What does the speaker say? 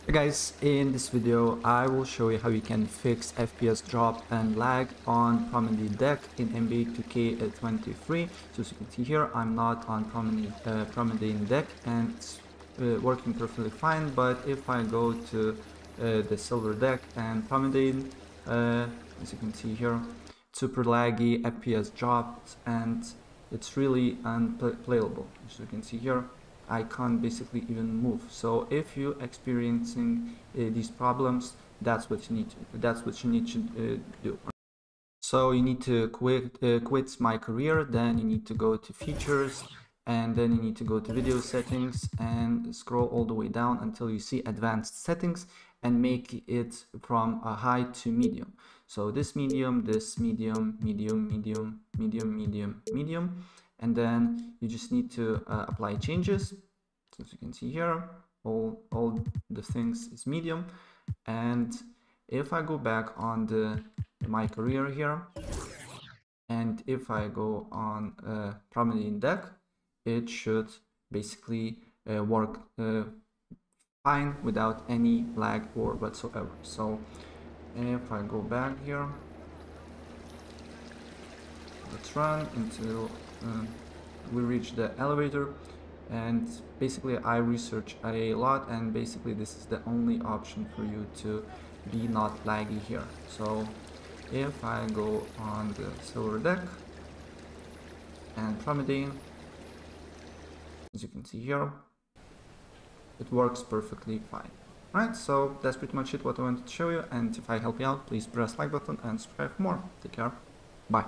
Hey guys, in this video I will show you how you can fix FPS drop and lag on Promedy deck in NBA 2K23. So as you can see here, I'm not on Promedy deck and it's working perfectly fine. But if I go to the silver deck and Promedy, as you can see here, super laggy, FPS dropped, and it's really unplayable. As you can see here, I can't basically even move. So if you're experiencing these problems, that's what you need to do. So you need to quit my career, then you need to go to features, and then you need to go to video settings and scroll all the way down until you see advanced settings and make it from a high to medium. So this medium, medium, medium, and then you just need to apply changes. So as you can see here, all the things is medium. And if I go back on my career here, and if I go on Promedy deck, it should basically work fine without any lag or whatsoever. So if I go back here, let's run until we reach the elevator. And basically I research a lot, and basically this is the only option for you to be not laggy here. So if I go on the silver deck and Promedy, as you can see here, it works perfectly fine. Alright, so that's pretty much it what I wanted to show you, and if I help you out, please press like button and subscribe for more. Take care, bye.